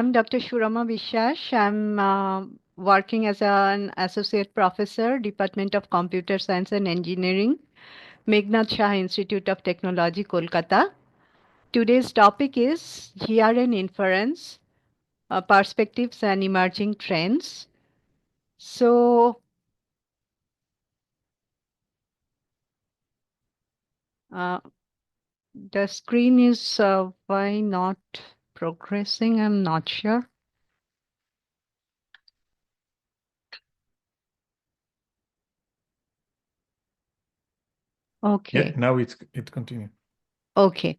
I'm Dr. Shurama Vishwas. I'm working as an associate professor, Department of Computer Science and Engineering, Meghnad Shah Institute of Technology, Kolkata. Today's topic is GRN inference, perspectives and emerging trends. So, uh, the screen is why not progressing? I'm not sure. Yeah, Okay. now it continues. Okay.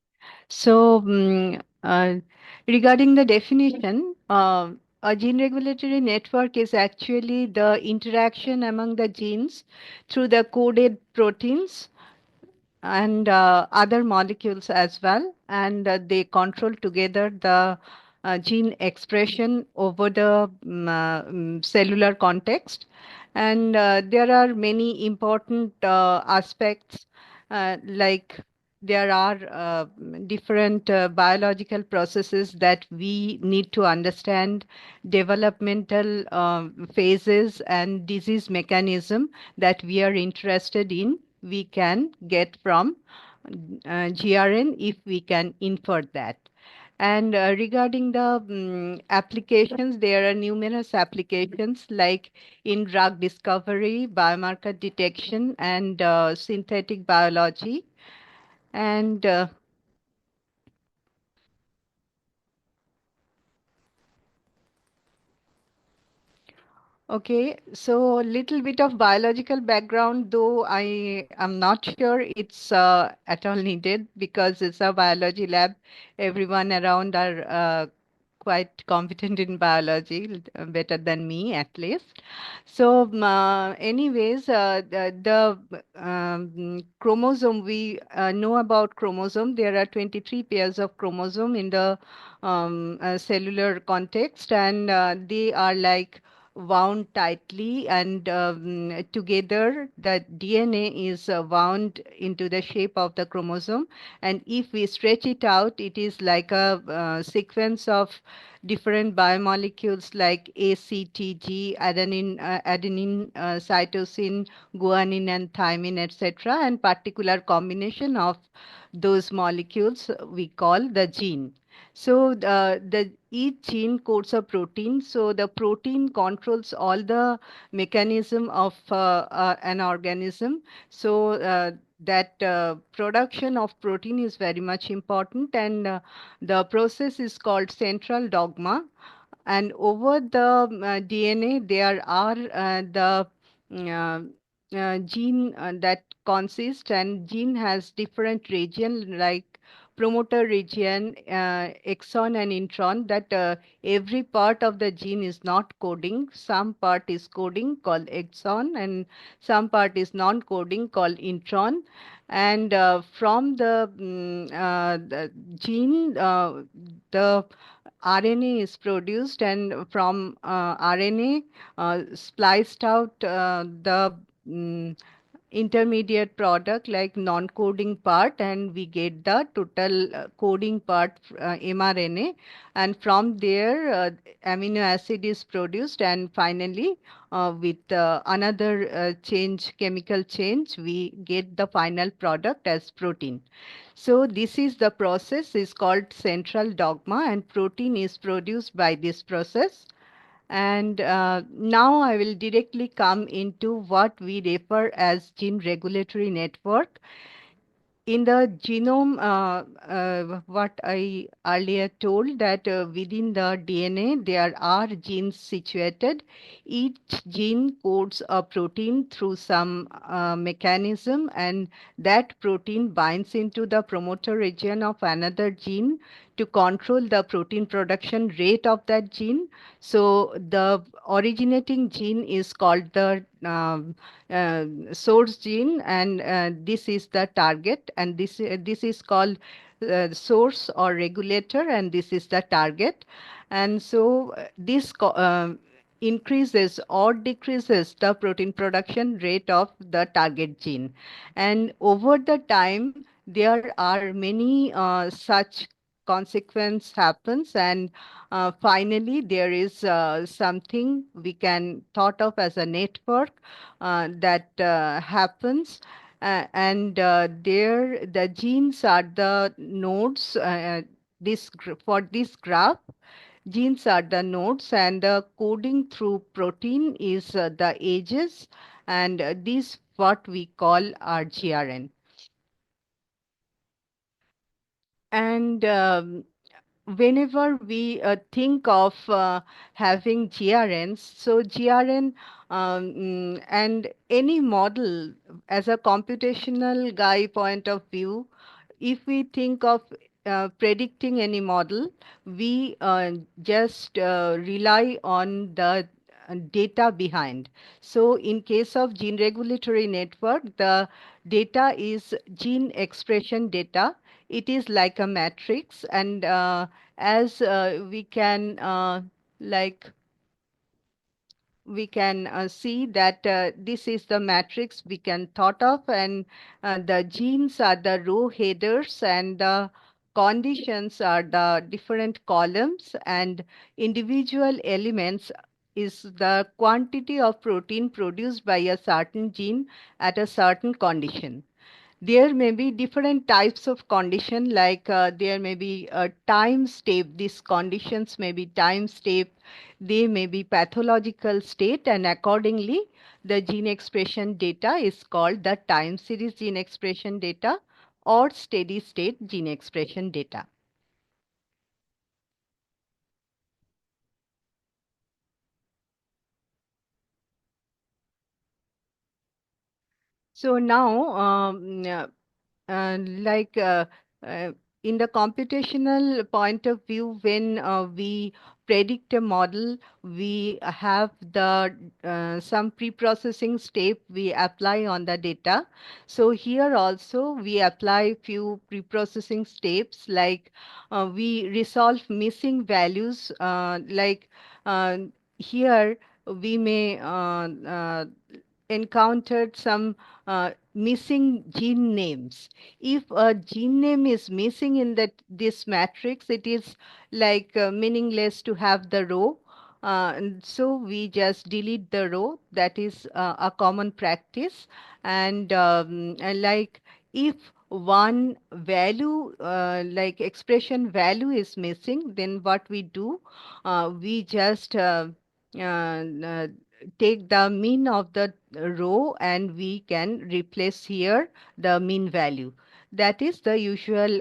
So, regarding the definition, a gene regulatory network is actually the interaction among the genes through the coded proteins and other molecules as well, and they control together the gene expression over the cellular context. And there are many important aspects, like there are different biological processes that we need to understand, developmental phases and disease mechanism that we are interested in. We can get from GRN if we can infer that. And regarding the applications, there are numerous applications like in drug discovery, biomarker detection, and synthetic biology. And okay, so little bit of biological background, though I am not sure it's at all needed because it's a biology lab. Everyone around are quite competent in biology, better than me at least. So, anyways, the chromosome, we know about chromosome. There are 23 pairs of chromosome in the cellular context, and they are like wound tightly, and together the DNA is wound into the shape of the chromosome. And if we stretch it out, it is like a sequence of different biomolecules like ACTG, adenine, cytosine, guanine, and thymine, etc., and particular combination of those molecules we call the gene. So the each gene codes a protein. So the protein controls all the mechanism of an organism. So that production of protein is very much important, and the process is called central dogma. And over the DNA, there are the gene that consist, and gene has different region like promoter region, exon and intron, that every part of the gene is not coding. Some part is coding called exon, and some part is non-coding called intron. And from the gene, the RNA is produced, and from RNA spliced out the mm, intermediate product like non-coding part, and we get the total coding part, mRNA. And from there amino acid is produced, and finally with another chemical change, we get the final product as protein. So this is the process is called central dogma, and protein is produced by this process. And now I will directly come into what we refer as gene regulatory network. In the genome, what I earlier told, that within the DNA there are genes situated. Each gene codes a protein through some mechanism, and that protein binds into the promoter region of another gene to control the protein production rate of that gene. So the originating gene is called the source gene, and this is the target, and this is called source or regulator, and this is the target. And so this increases or decreases the protein production rate of the target gene. And over the time, there are many such consequence happens, and finally there is something we can thought of as a network that happens. And there the genes are the nodes. For this graph, genes are the nodes, and the coding through protein is the edges, and this what we call RGRN. And whenever we think of having GRNs, so GRN and any model as a computational guy point of view, if we think of predicting any model, we just rely on the data behind. So in case of gene regulatory network, the data is gene expression data. It is like a matrix, and as like we can see that this is the matrix we can thought of, and the genes are the row headers, and the conditions are the different columns, and individual elements is the quantity of protein produced by a certain gene at a certain condition. There may be different types of condition, like there may be a time step. These conditions may be time step, they may be pathological state, and accordingly the gene expression data is called the time series gene expression data or steady state gene expression data. So now like uh, in the computational point of view, when we predict a model, we have the some pre-processing step we apply on the data. So here also we apply few pre-processing steps, like we resolve missing values, like uh, here we may encountered some missing gene names. If a gene name is missing in this matrix, it is like meaningless to have the row. And so we just delete the row. That is a common practice. And like if one value, like expression value is missing, then what we do, we just uh, take the mean of the row, and we can replace here the mean value. That is the usual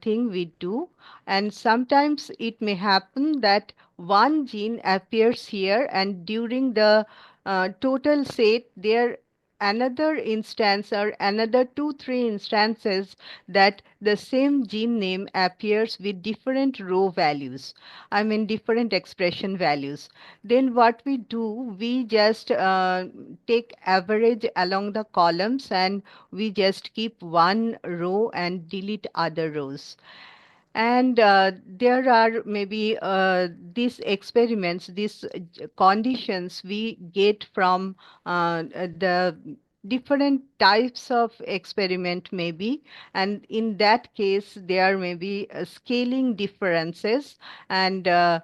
thing we do. And sometimes it may happen that one gene appears here, and during the total set there another instance or another two three instances that the same gene name appears with different row values, I mean different expression values. Then what we do, we just take average along the columns, and we just keep one row and delete other rows. And there are maybe these experiments, these conditions we get from the different types of experiment maybe, and in that case there may be scaling differences. And to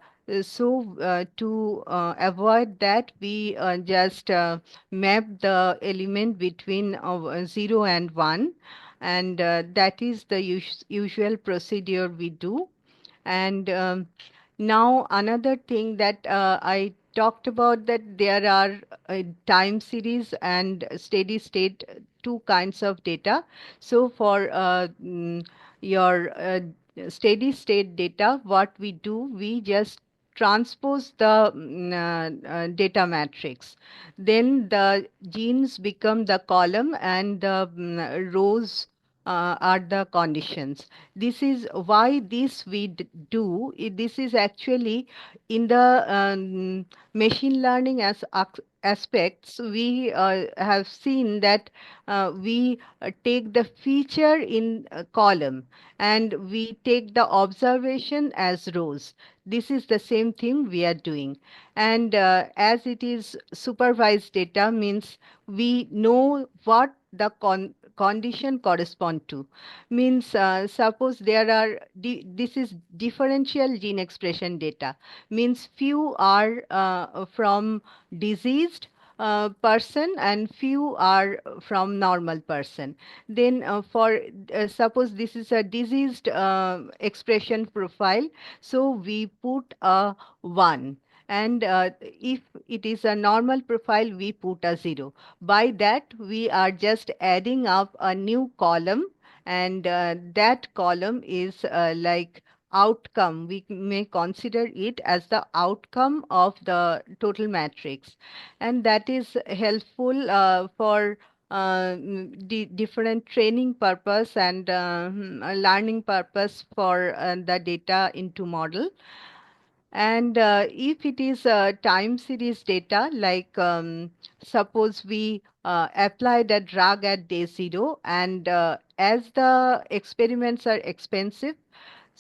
avoid that, we just map the element between 0 and 1, and that is the usual procedure we do. And now another thing that I talked about, that there are time series and steady state, two kinds of data. So for your steady state data, what we do, we just transpose the data matrix. Then the genes become the column, and the rows are the conditions. This is why this we do. This is actually in the machine learning aspects. We have seen that we take the feature in a column, and we take the observation as rows. This is the same thing we are doing. And as it is supervised data, means we know what the condition correspond to. Means suppose there are this is differential gene expression data. Means few are from diseased person and few are from normal person. Then for suppose this is a diseased expression profile, so we put a 1, and if it is a normal profile we put a 0. By that we are just adding up a new column, and that column is like outcome. We may consider it as the outcome of the total matrix, and that is helpful for different training purpose and learning purpose for the data into model. And if it is time series data, like suppose we apply the drug at day 0, and as the experiments are expensive,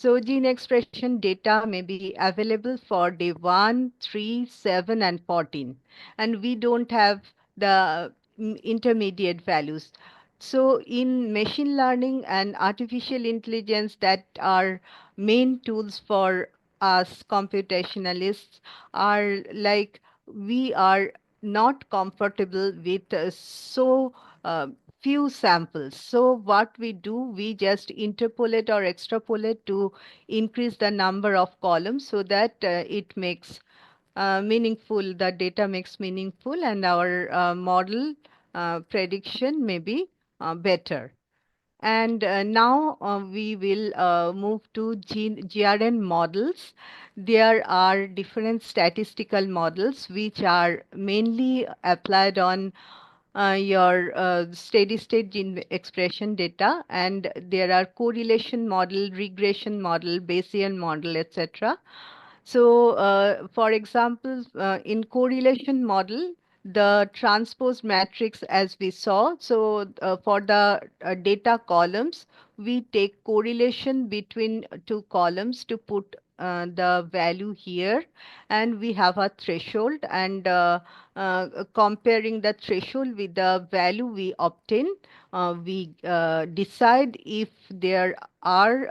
so gene expression data may be available for day 1, 3, 7, and 14. And we don't have the intermediate values. So in machine learning and artificial intelligence, that are main tools for us computationalists, are like we are not comfortable with uh, few samples. So what we do, we just interpolate or extrapolate to increase the number of columns so that it makes meaningful, the data makes meaningful, and our model prediction may be better. And now we will move to GRN models. There are different statistical models which are mainly applied on your steady state gene expression data, and there are correlation model, regression model, Bayesian model, etc. So, for example, in correlation model, the transpose matrix as we saw, so for the data columns, we take correlation between two columns to put the value here, and we have a threshold, and comparing the threshold with the value we obtain, we decide if there are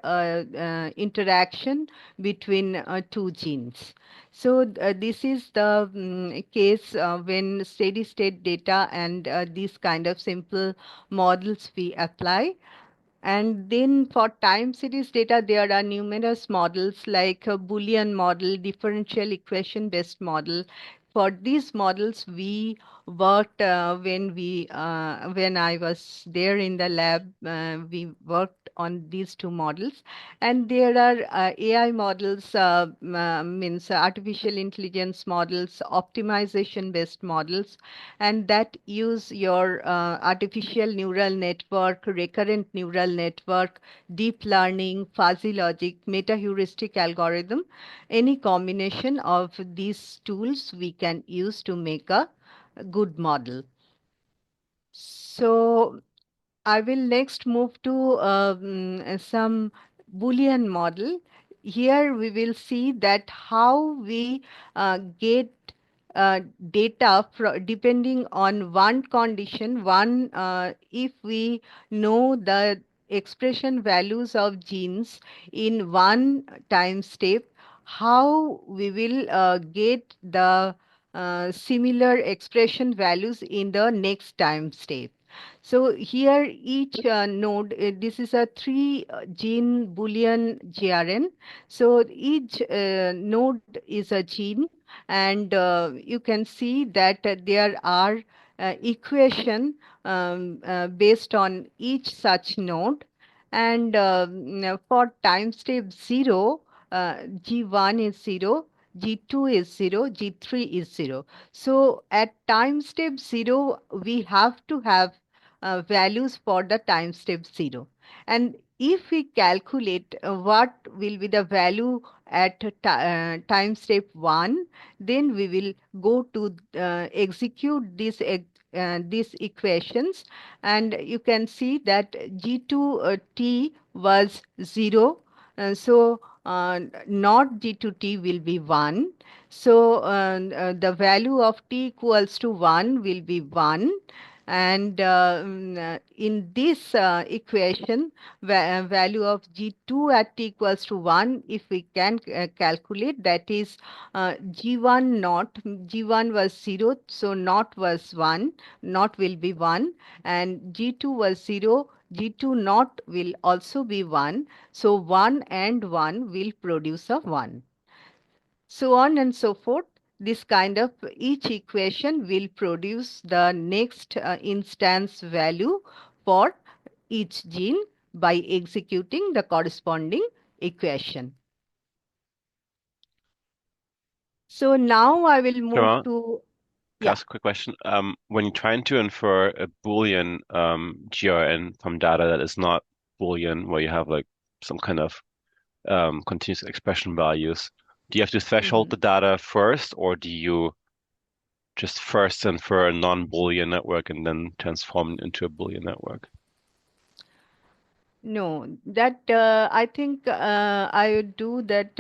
interaction between two genes. So this is the case when steady state data and these kind of simple models we apply. And then for time series data, there are numerous models like a Boolean model, differential equation based model. For these models, we worked when I was there in the lab. We worked on these two models, and there are AI models, means artificial intelligence models, optimization based models, and that use your artificial neural network, recurrent neural network, deep learning, fuzzy logic, meta heuristic algorithm. Any combination of these tools we can use to make a good model. So I will next move to some Boolean model. Here we will see that how we get uh, data depending on one condition, if we know the expression values of genes in one time step, how we will get the similar expression values in the next time step. So here each node, this is a 3 gene Boolean GRN. So each node is a gene, and you can see that there are equation based on each such node. And for time step 0, G1 is 0, G2 is 0, G3 is 0. So at time step 0, we have to have values for the time step 0. And if we calculate what will be the value at time step 1, then we will go to execute these equations, and you can see that G2T was 0, so not G2T will be 1. So the value of T equals to 1 will be 1, And in this equation, value of G2 at t equals to 1, if we can calculate, that is G1 naught, G1 was 0, so naught was 1, naught will be 1, and G2 was 0, G2 naught will also be 1, so 1 and 1 will produce a 1. So on and so forth. This kind of each equation will produce the next instance value for each gene by executing the corresponding equation. So now I will move Shema, to, can I yeah. ask a quick question? When you're trying to infer a Boolean GRN from data that is not Boolean, where you have like some kind of continuous expression values, do you have to threshold Mhm. the data first, or do you just first infer a non-Boolean network and then transform it into a Boolean network? No, that I think I would do that.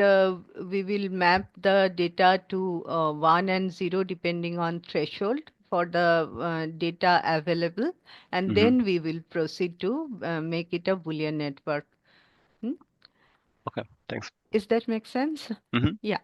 We will map the data to 1 and 0 depending on threshold for the data available, and Hmm. then we will proceed to make it a Boolean network. Hmm? Okay, thanks. Is that make sense? Hmm. Yeah.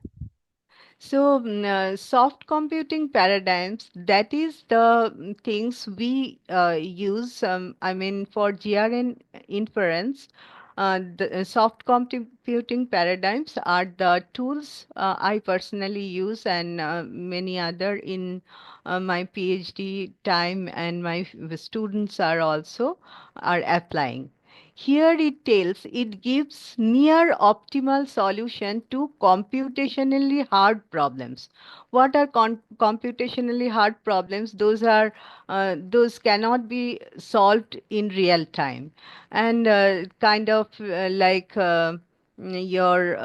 So, soft computing paradigms, that is the things we use, I mean, for GRN inference. The soft computing paradigms are the tools I personally use, and many other in my PhD time, and my students are also are applying. Here it gives near optimal solution to computationally hard problems. What are computationally hard problems? Those cannot be solved in real time, and kind of like your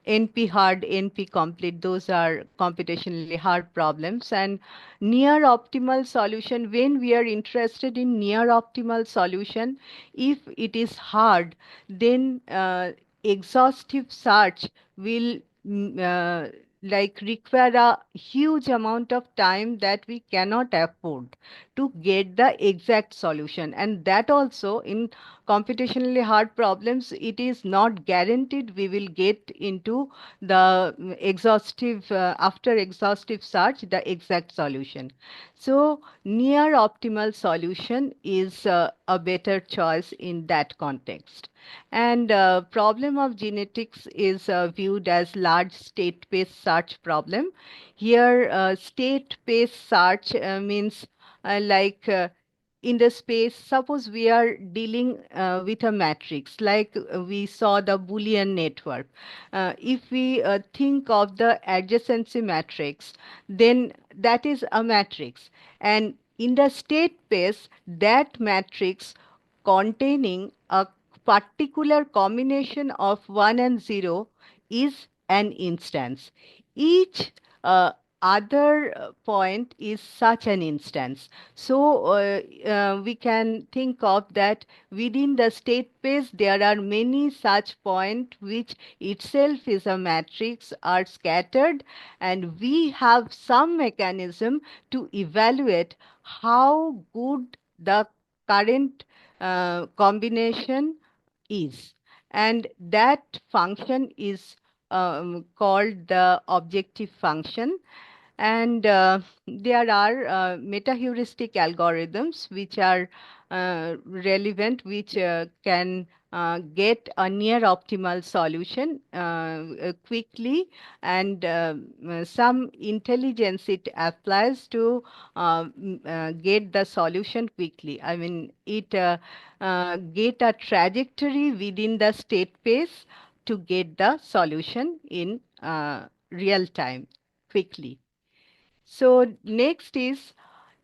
NP hard, NP complete. Those are computationally hard problems, and near optimal solution. When we are interested in near optimal solution, if it is hard, then exhaustive search will like require a huge amount of time that we cannot afford to get the exact solution. And that also in computationally hard problems, it is not guaranteed we will get into the exhaustive, after exhaustive search, the exact solution. So near optimal solution is a better choice in that context. And problem of genetics is viewed as large state-based search problem. Here, state-based search means like in the space, suppose we are dealing with a matrix, like we saw the Boolean network. If we think of the adjacency matrix, then that is a matrix. And in the state space, that matrix containing a particular combination of 1 and 0 is an instance. Each other point is such an instance. So we can think of that within the state space there are many such points which itself is a matrix are scattered, and we have some mechanism to evaluate how good the current combination is. And that function is called the objective function. And there are meta-heuristic algorithms which are relevant, which can get a near optimal solution quickly, and some intelligence it applies to get the solution quickly. I mean, it get a trajectory within the state space to get the solution in real time quickly. So next is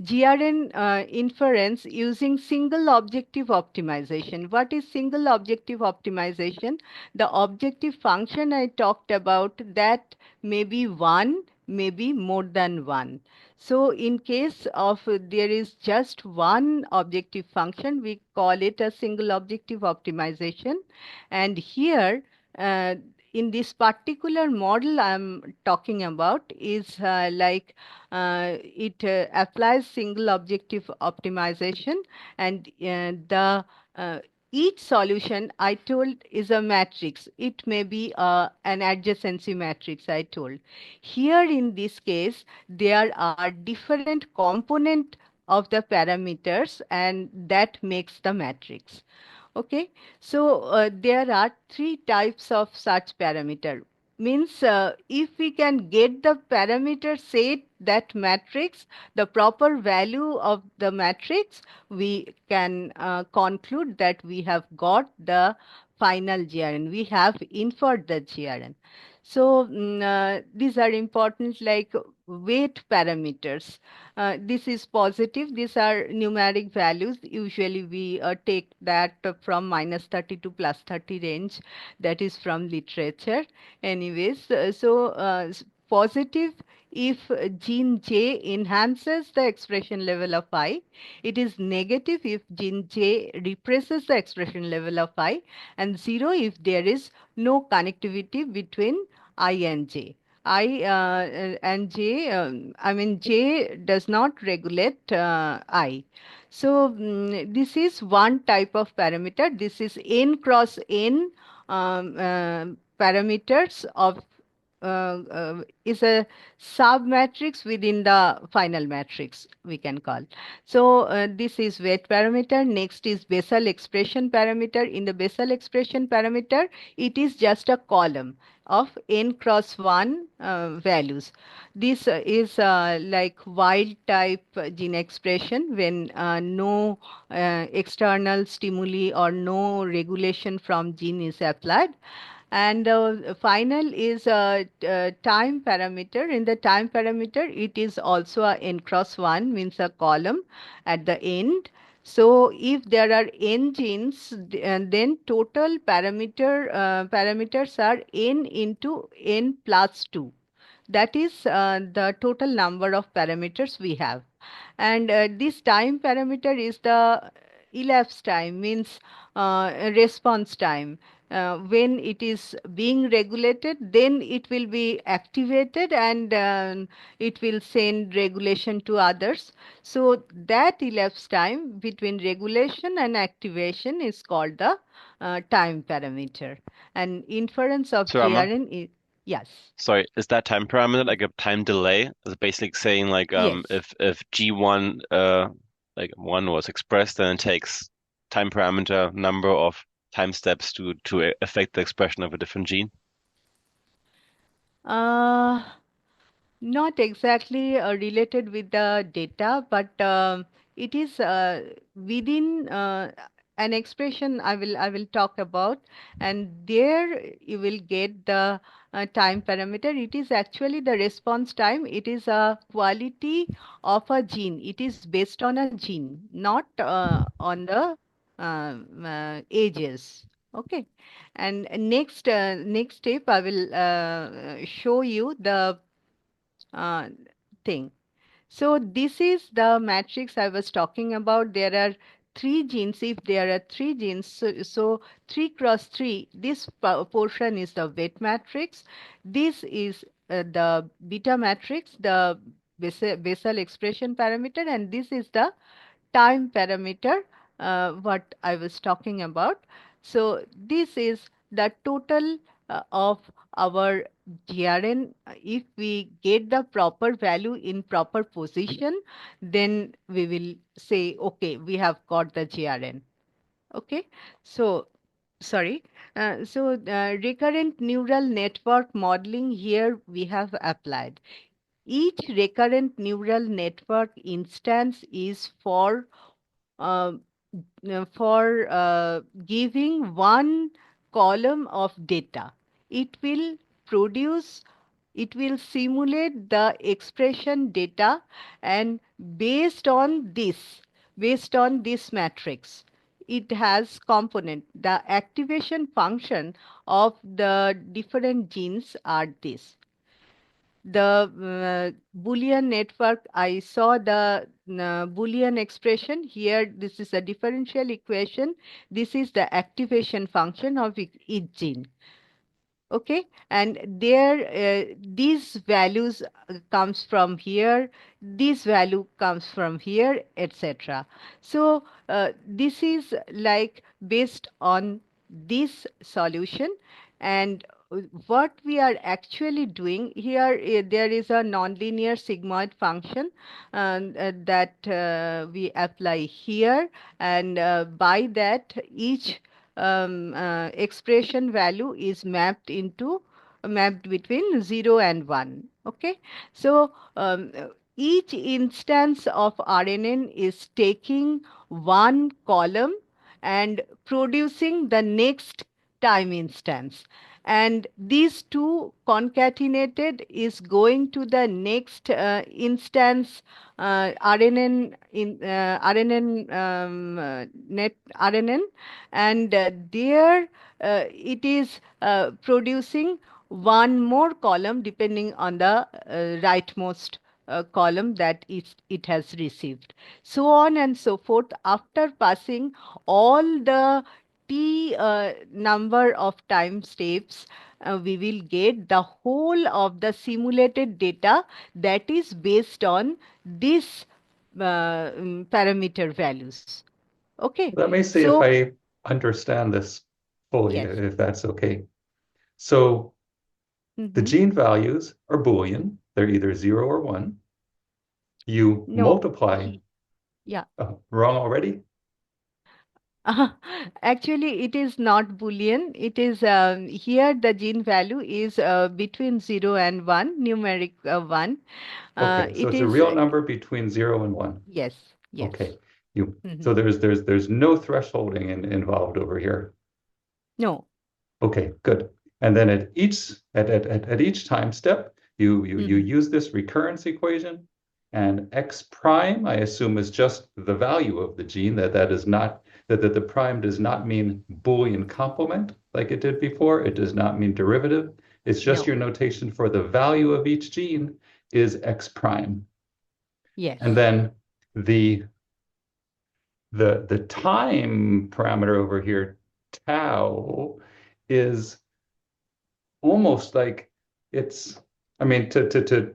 GRN inference using single objective optimization. What is single objective optimization? The objective function I talked about, that may be one, maybe more than one. So in case of there is just one objective function, we call it a single objective optimization. And here in this particular model I'm talking about is it applies single objective optimization, and the each solution I told is a matrix. It may be an adjacency matrix, I told. Here in this case, there are different component of the parameters, and that makes the matrix. Okay, so there are three types of such parameter. Means if we can get the parameter set that matrix, the proper value of the matrix, we can conclude that we have got the final GRN. We have inferred the GRN. So these are important, like weight parameters. This is positive. These are numeric values. Usually we take that from -30 to +30 range. That is from literature. Anyways, positive if gene J enhances the expression level of I. It is negative if gene J represses the expression level of I. And 0 if there is no connectivity between I and J. I and J, I mean, J does not regulate I. So this is one type of parameter. This is n cross n parameters of is a submatrix within the final matrix, we can call. So this is weight parameter. Next is Bessel expression parameter. In the Bessel expression parameter, it is just a column of n cross 1 values. This is like wild type gene expression when no external stimuli or no regulation from gene is applied. And final is time parameter. In the time parameter, it is also a n cross 1, means a column at the end. So if there are n genes, then total parameters are n into n plus 2. That is the total number of parameters we have. And this time parameter is the elapsed time, means response time. When it is being regulated, then it will be activated, and it will send regulation to others. So that elapsed time between regulation and activation is called the time parameter. And inference of So Rama, GRN is, yes, sorry, is that time parameter like a time delay? Is it basically saying like yes. if G1 like one was expressed, then it takes time parameter number of time steps to affect the expression of a different gene? Uh, Not exactly related with the data, but it is within an expression I will talk about, and there you will get the time parameter. It is actually the response time. It is a quality of a gene. It is based on a gene, not on the ages. Okay, and next step I will show you the uh, thing. So this is the matrix I was talking about. There are three genes. If there are three genes, so 3 cross 3, this portion is the weight matrix. This is the beta matrix, the basal expression parameter, and this is the time parameter, what I was talking about. So this is the total of our GRN. If we get the proper value in proper position, then we will say, okay, we have got the GRN. Okay, so sorry. Recurrent neural network modeling here we have applied. Each recurrent neural network instance is uh, for giving one column of data. It will produce, it will simulate the expression data, and based on this matrix, it has component. The activation function of the different genes are this. The Boolean network, I saw the Boolean expression here. This is a differential equation. This is the activation function of each gene. Okay, and there these values comes from here, this value comes from here, etc. So this is like based on this solution. And what we are actually doing here, there is a nonlinear sigmoid function that we apply here, and by that each expression value is mapped between 0 and 1. Okay, so each instance of RNN is taking one column and producing the next time instance, and these two concatenated is going to the next instance RNN net RNN, and there it is producing one more column depending on the rightmost column that it has received, so on and so forth. After passing all the t number of time steps, we will get the whole of the simulated data that is based on this parameter values. Okay, Let me see if so I understand this fully, yes. if that's okay. So the Mm-hmm. gene values are Boolean. They're either 0 or 1. You No, multiply, yeah. wrong already? Actually, it is not Boolean. It is here the gene value is between 0 and 1, numeric 1. Okay, so It it's a is, real number between 0 and 1. yes, yes. Okay. You Hmm. so there's no thresholding involved over here. No, Okay, good. And then at each time step, you hmm, use this recurrence equation, and x prime, I assume, is just the value of the gene, that is not that the prime does not mean Boolean complement like it did before. It does not mean derivative. It's just no, your notation for the value of each gene is x prime. And yes, then the the time parameter over here, tau, is almost like it's, I mean, to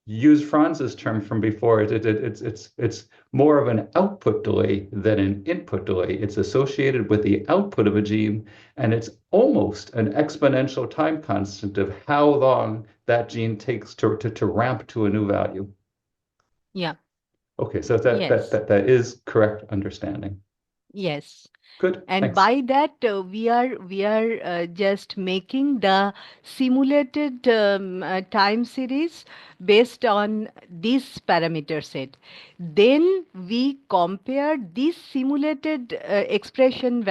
use Franz's term from before, it's more of an output delay than an input delay. It's associated with the output of a gene, and it's almost an exponential time constant of how long that gene takes to ramp to a new value. yeah, Okay, so yes, that is correct understanding. yes. Good, And thanks. by that, we are just making the simulated time series based on this parameter set. Then we compare this simulated expression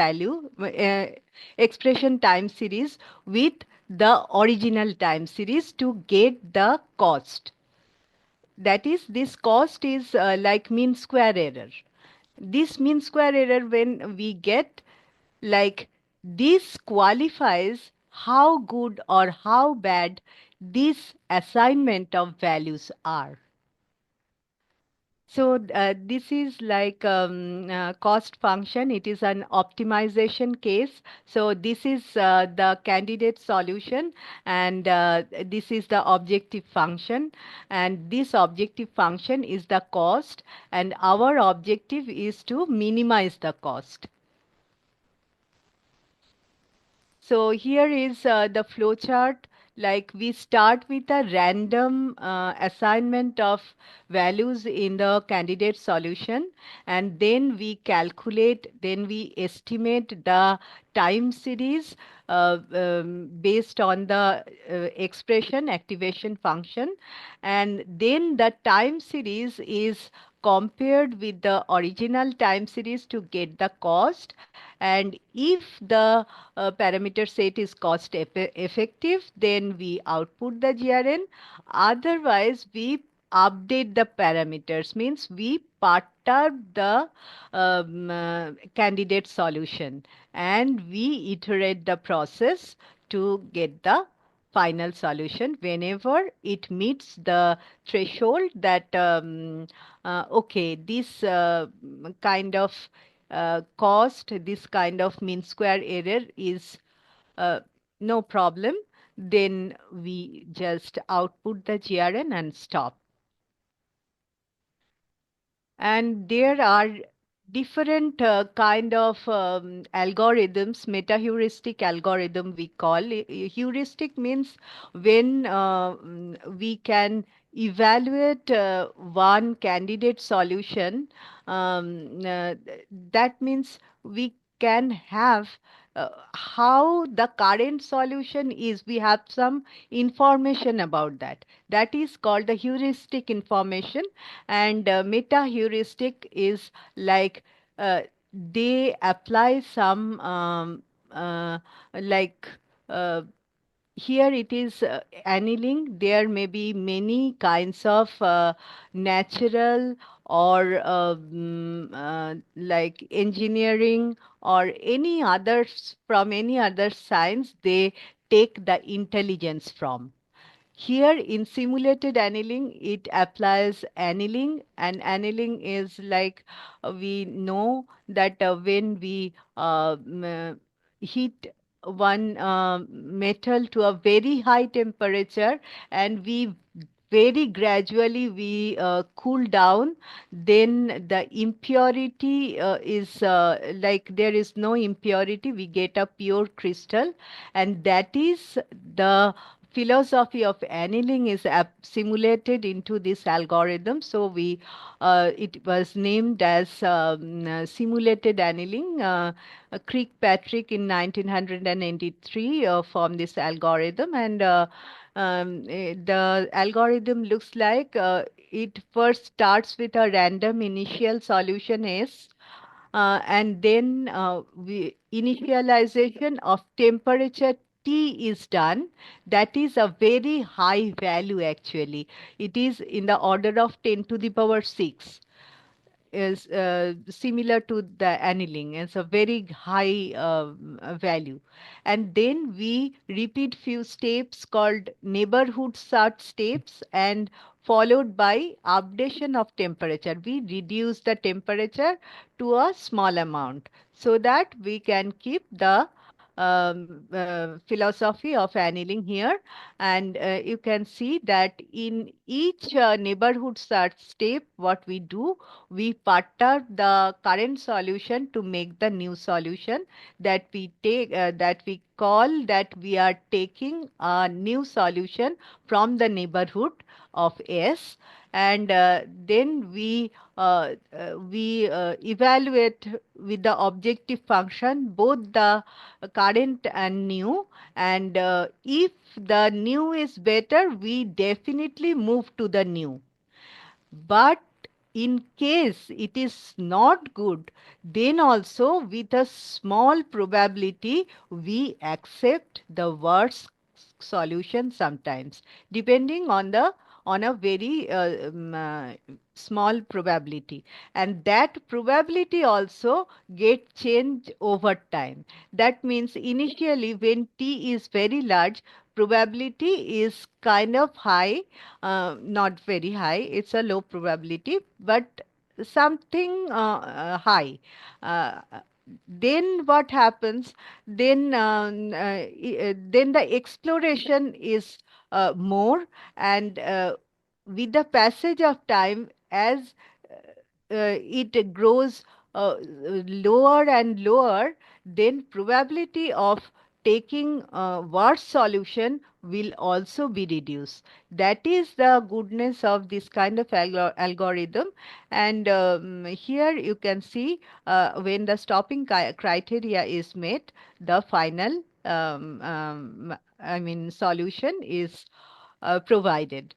time series with the original time series to get the cost. That is, this cost is like mean square error. This mean square error, when we get, like, this qualifies how good or how bad this assignment of values are. So this is like cost function. It is an optimization case. So this is the candidate solution, and this is the objective function. And this objective function is the cost, and our objective is to minimize the cost. So here is the flow chart. Like, we start with a random assignment of values in the candidate solution, and then then we estimate the time series based on the expression activation function, and then the time series is compared with the original time series to get the cost. And if the parameter set is cost effective, then we output the GRN. Otherwise, we update the parameters, means we perturb the candidate solution, and we iterate the process to get the final solution whenever it meets the threshold that okay, this kind of cost, this kind of mean square error is uh, no problem. then we just output the GRN and stop. And there are different kind of algorithms, meta-heuristic algorithm we call. Heuristic means when we can evaluate one candidate solution. That means we can have how the current solution is. We have some information about that. That is called the heuristic information. And meta heuristic is like they apply some like uh, here it is annealing. There may be many kinds of natural or like engineering or any others from any other science they take the intelligence from. Here in simulated annealing, it applies annealing, and annealing is like we know that when we heat one metal to a very high temperature and we very gradually we cool down, then the impurity is like there is no impurity, we get a pure crystal, and that is the philosophy of annealing is simulated into this algorithm. So we it was named as simulated annealing. Kirkpatrick in 1983 formed this algorithm, and the algorithm looks like it first starts with a random initial solution S, and then initialization of temperature T is done. That is a very high value actually. It is in the order of 10 to the power 6, is similar to the annealing. It's a very high value. And then we repeat few steps called neighborhood search steps, and followed by updation of temperature. We reduce the temperature to a small amount so that we can keep the philosophy of annealing here. And you can see that in each neighborhood search step, what we do, we perturb the current solution to make the new solution, that we take that we call that we are taking a new solution from the neighborhood of S, and then we evaluate with the objective function both the current and new, and if the new is better we definitely move to the new. But in case it is not good, then also with a small probability we accept the worst solution sometimes, depending on the on a very small probability, and that probability also get changed over time. That means initially when T is very large, probability is kind of high, not very high, it's a low probability, but something high. Uh, then what happens? Then, then the exploration is more, and with the passage of time, as it grows lower and lower, then probability of taking worse solution will also be reduced. That is the goodness of this kind of algorithm. And here you can see when the stopping criteria is met, the final I mean solution is provided.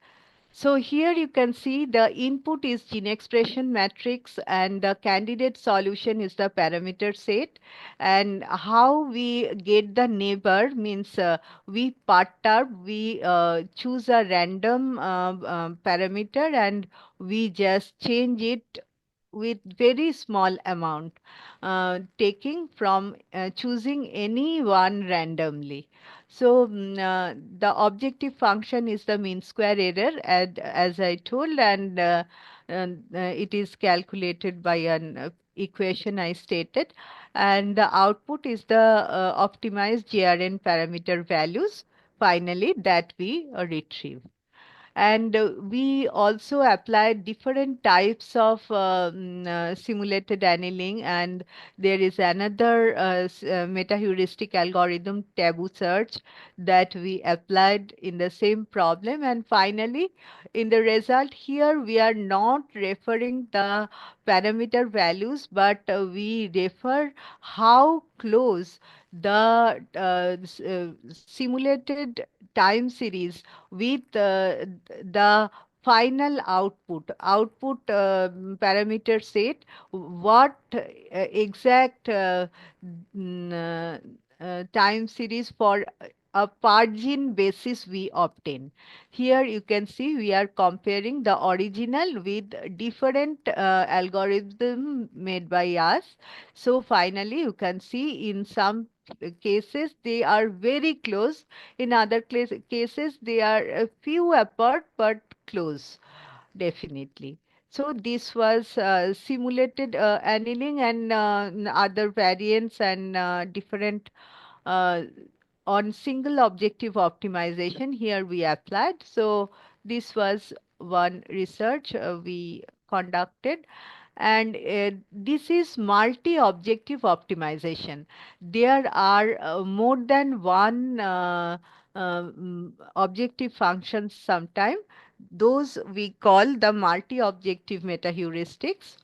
So here you can see the input is gene expression matrix and the candidate solution is the parameter set. And how we get the neighbor means we perturb, we choose a random parameter and we just change it with very small amount, taking from choosing any one randomly. So the objective function is the mean square error, and as I told, and it is calculated by an equation I stated, and the output is the optimized GRN parameter values finally that we retrieve. And we also applied different types of simulated annealing, and there is another meta-heuristic algorithm, taboo search, that we applied in the same problem. And finally, in the result here, we are not referring the parameter values, but we refer how close the simulated time series with the final output parameter set, what exact time series for a per gene basis we obtain. Here you can see we are comparing the original with different algorithm made by us. So finally you can see in some cases they are very close, in other cases they are a few apart but close, definitely. So this was simulated annealing, and other variants and different uh, on single objective optimization here we applied. So this was one research we conducted, and this is multi-objective optimization. There are more than one objective functions sometime. Those we call the multi-objective meta-heuristics.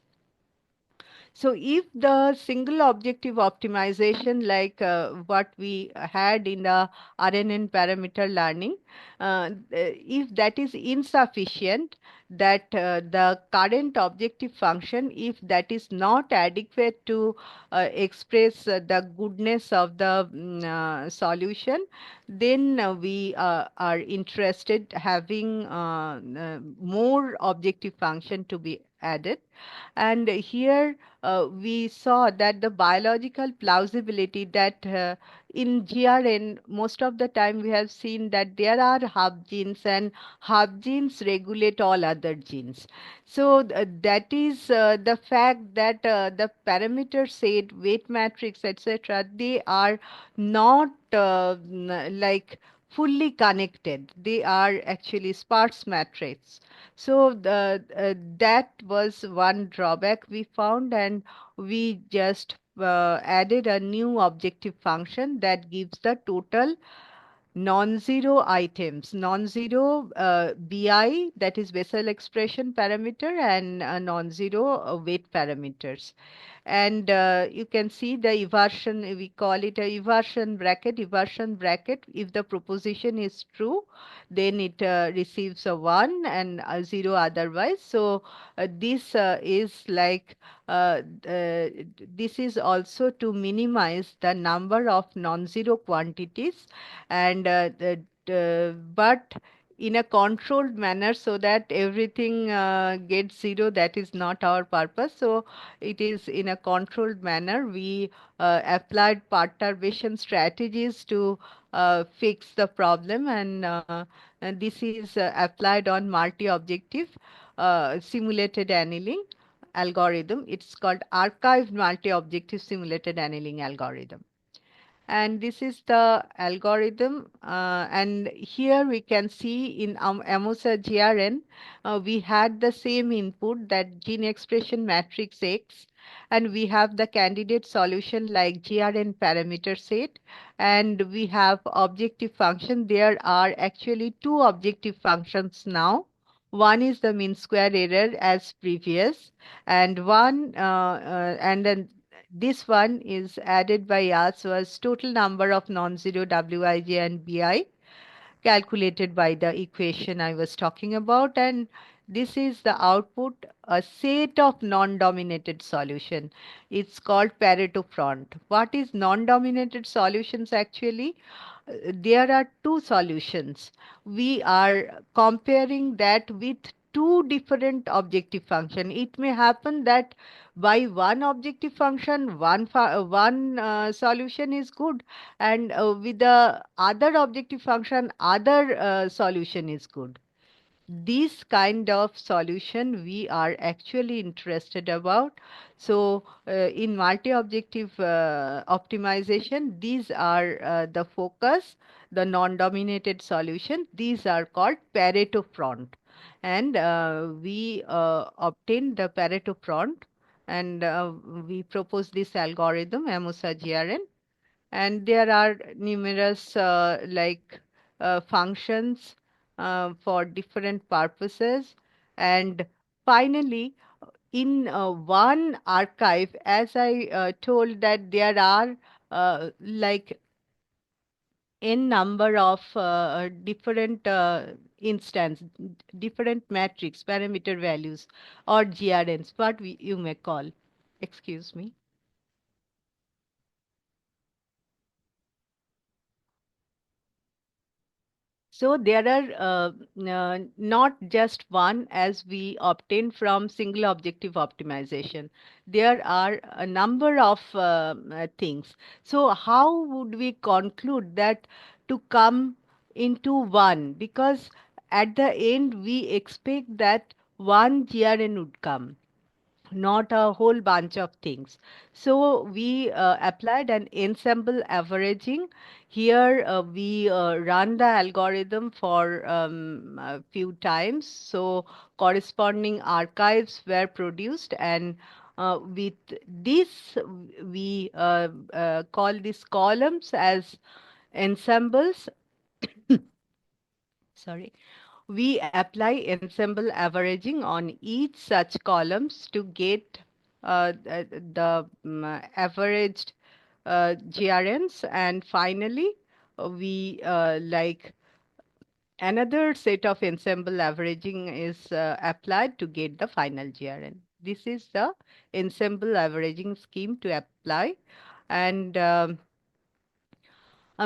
So if the single objective optimization, like what we had in the RNN parameter learning, if that is insufficient, that the current objective function, if that is not adequate to express the goodness of the solution, then we are interested having more objective function to be added. And here we saw that the biological plausibility, that in GRN, most of the time we have seen that there are hub genes, and hub genes regulate all other genes. So that is the fact that the parameter set, weight matrix, etc., they are not like fully connected. They are actually sparse matrix. So that was one drawback we found, and we just added a new objective function that gives the total non-zero items, non-zero BI, that is Bessel expression parameter, and non-zero weight parameters. And you can see the eversion, we call it a eversion bracket. Eversion bracket, if the proposition is true, then it receives a 1 and a 0 otherwise. So this is like this is also to minimize the number of non-zero quantities, and but in a controlled manner, so that everything gets 0. That is not our purpose. So it is in a controlled manner. We applied perturbation strategies to fix the problem, and this is applied on multi-objective simulated annealing algorithm. It's called archived multi-objective simulated annealing algorithm. And this is the algorithm, and here we can see in AMOSA GRN, we had the same input, that gene expression matrix X, and we have the candidate solution like GRN parameter set, and we have objective function. There are actually two objective functions now. One is the mean square error as previous, and and then this one is added by us was total number of non-zero Wij and Bi, calculated by the equation I was talking about. And this is the output, a set of non-dominated solution. It's called Pareto front. What is non-dominated solutions actually? There are two solutions. We are comparing that with two different objective function. It may happen that by one objective function, one solution is good, and with the other objective function, other solution is good. this kind of solution we are actually interested about. So in multi-objective optimization, these are the focus, the non-dominated solution. These are called Pareto front. And we obtained the Pareto front, and we propose this algorithm, AMOSA GRN. And there are numerous functions for different purposes. And finally, in one archive, as I told, that there are like n number of different instance, different matrix parameter values, or GRNs, what you may call. Excuse me. So there are not just one, as we obtain from single objective optimization. There are a number of things. So how would we conclude that to come into one? Because at the end we expect that one GRN would come, not a whole bunch of things. So we applied an ensemble averaging. Here we run the algorithm for a few times. So corresponding archives were produced, and with this we call these columns as ensembles. Sorry. We apply ensemble averaging on each such columns to get the averaged GRNs, and finally we another set of ensemble averaging is applied to get the final GRN. This is the ensemble averaging scheme to apply. And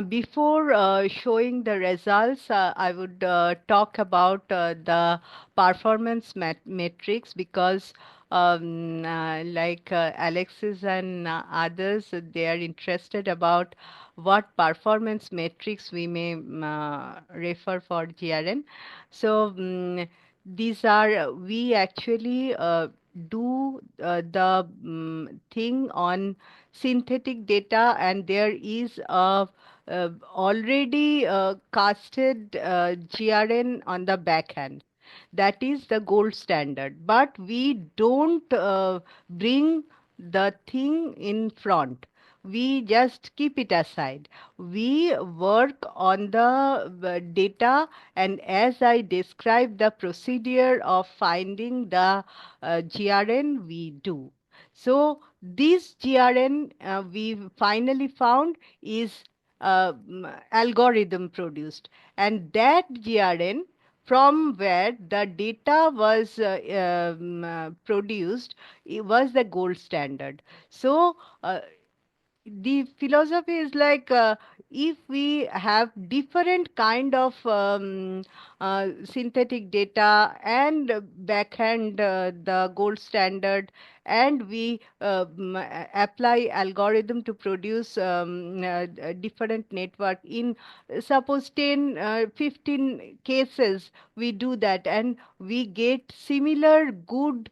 before showing the results, I would talk about the performance metrics, because Alexis and others, they are interested about what performance metrics we may refer for GRN. So these are, we actually do the thing on synthetic data, and there is a already casted GRN on the backhand. That is the gold standard. But we don't bring the thing in front. We just keep it aside. We work on the data, and as I described the procedure of finding the GRN, we do. So this GRN we finally found is algorithm produced, and that GRN from where the data was produced, it was the gold standard. So the philosophy is if we have different kind of synthetic data and backhand the gold standard, and we apply algorithm to produce different network in suppose 10 15 cases, we do that, and we get similar good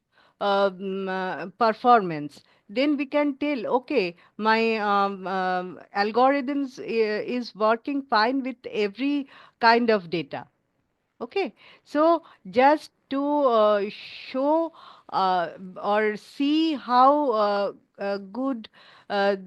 performance, then we can tell, okay, my algorithms is working fine with every kind of data. Okay, so just to show or see how good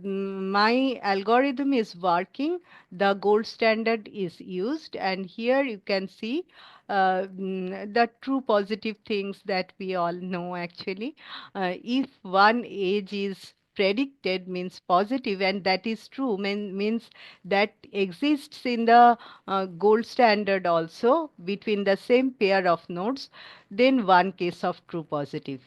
my algorithm is working, the gold standard is used, and here you can see the true positive things that we all know actually. If one age is predicted, means positive, and that is true, means that exists in the gold standard also between the same pair of nodes, then one case of true positive.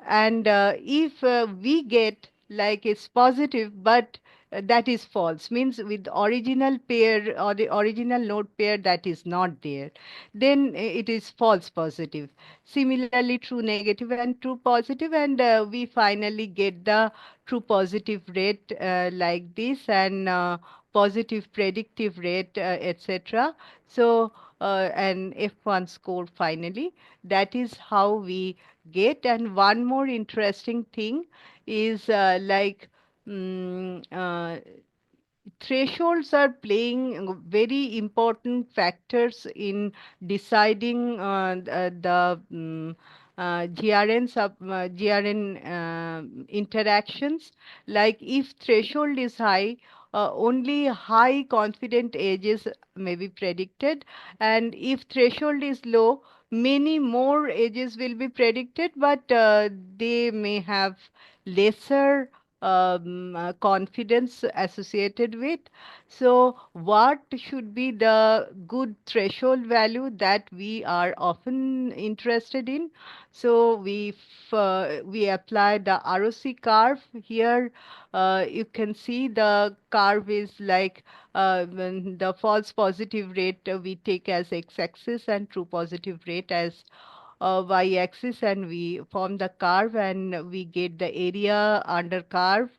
And if we get like it's positive, but that is false, means with original pair or the original node pair that is not there, then it is false positive. Similarly, true negative and true positive, and we finally get the true positive rate like this, and positive predictive rate, etc. So an F1 score finally. That is how we get. And one more interesting thing is thresholds are playing very important factors in deciding GRN interactions. Like if threshold is high, only high confident edges may be predicted, and if threshold is low, many more edges will be predicted, but they may have lesser confidence associated with. So, what should be the good threshold value that we are often interested in? So, we apply the ROC curve here. You can see the curve is like when the false positive rate we take as x-axis and true positive rate as y-axis, and we form the curve and we get the area under curve.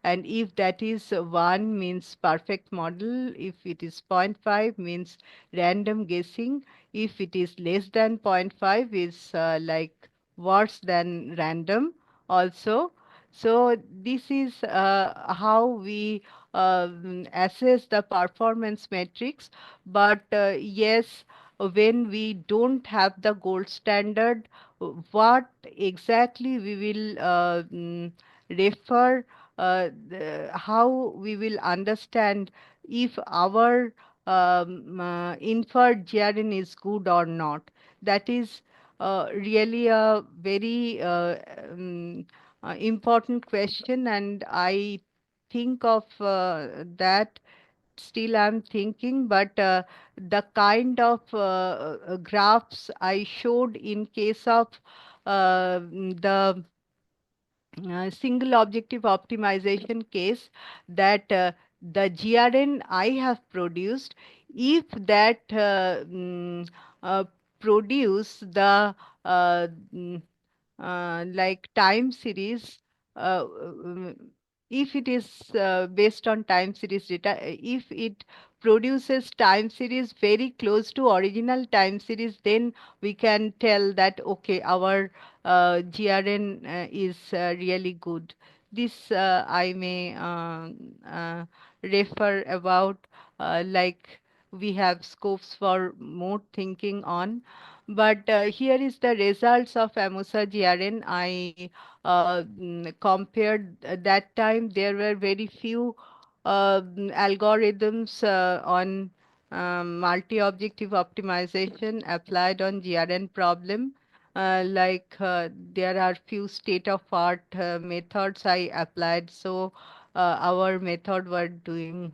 And if that is 1 means perfect model, if it is zero point 0.5 means random guessing, if it is less than zero point 0.5 is like worse than random also. So this is how we assess the performance metrics. But yes, when we don't have the gold standard, what exactly we will refer, how we will understand if our inferred GRN is good or not. That is really a very important question, and I think of that still I'm thinking, but the kind of graphs I showed in case of the single objective optimization case, that the GRN I have produced, if that uh, produce the uh, mm, like time series, if it is based on time series data, if it produces time series very close to original time series, then we can tell that okay, our GRN is really good. This I may refer about, like we have scopes for more thinking on. But here is the results of AMOSA GRN. I compared that time. There were very few algorithms on multi-objective optimization applied on GRN problem. There are few state-of-art methods I applied, so our method were doing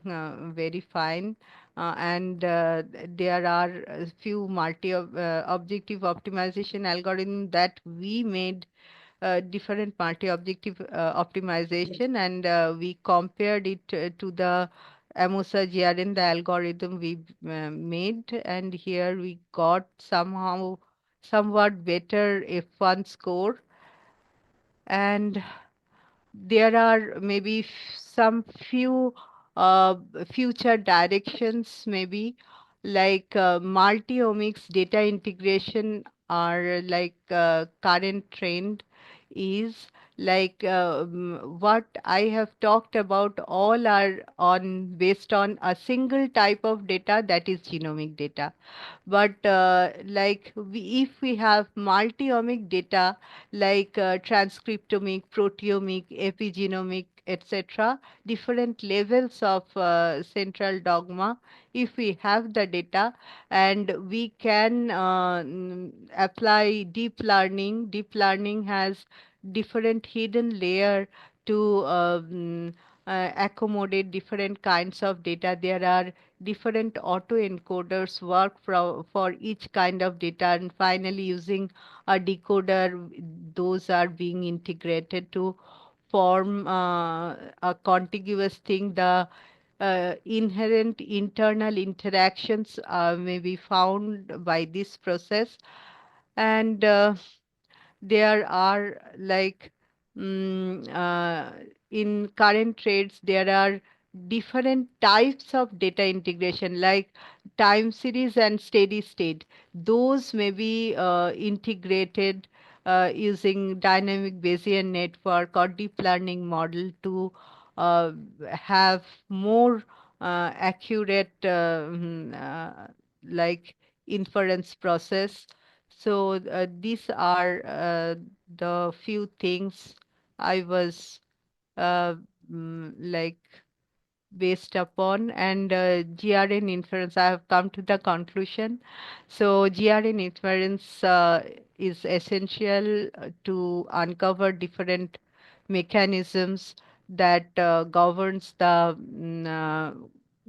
very fine. And there are a few multi-objective optimization algorithm that we made different multi-objective optimization, and we compared it to the AMOSA GRN, the algorithm we made, and here we got somehow somewhat better F1 score. And there are maybe some few future directions, maybe like multi-omics data integration are like current trend is like what I have talked about all are on based on a single type of data, that is genomic data. But if we have multi-omic data like transcriptomic, proteomic, epigenomic, etc., different levels of central dogma, if we have the data and we can apply deep learning has different hidden layer to accommodate different kinds of data. There are different autoencoders work for each kind of data, and finally using a decoder, those are being integrated to form a contiguous thing. The inherent internal interactions may be found by this process. And there are like in current trades there are different types of data integration like time series and steady state. Those may be integrated using dynamic Bayesian network or deep learning model to uh, have more accurate like inference process. So these are the few things I was uh, like based upon. And GRN inference, I have come to the conclusion. So GRN inference is essential to uncover different mechanisms that governs the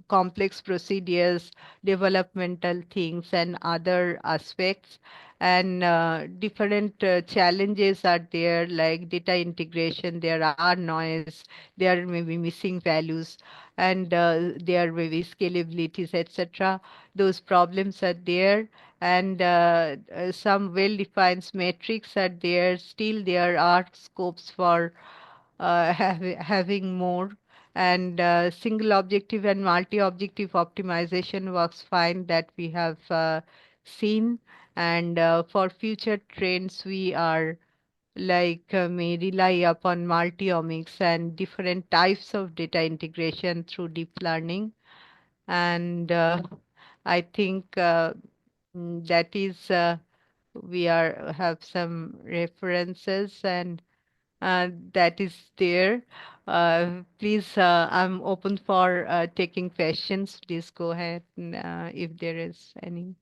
complex procedures, developmental things, and other aspects. And different challenges are there, like data integration. There are noise, there may be missing values, and there may be scalabilities, etc. Those problems are there, and some well-defined metrics are there. Still, there are scopes for having more. And single objective and multi-objective optimization works fine that we have seen. And for future trends, we are may rely upon multiomics and different types of data integration through deep learning. And I think that is we are have some references, and that is there. Please, I'm open for taking questions. Please go ahead if there is any.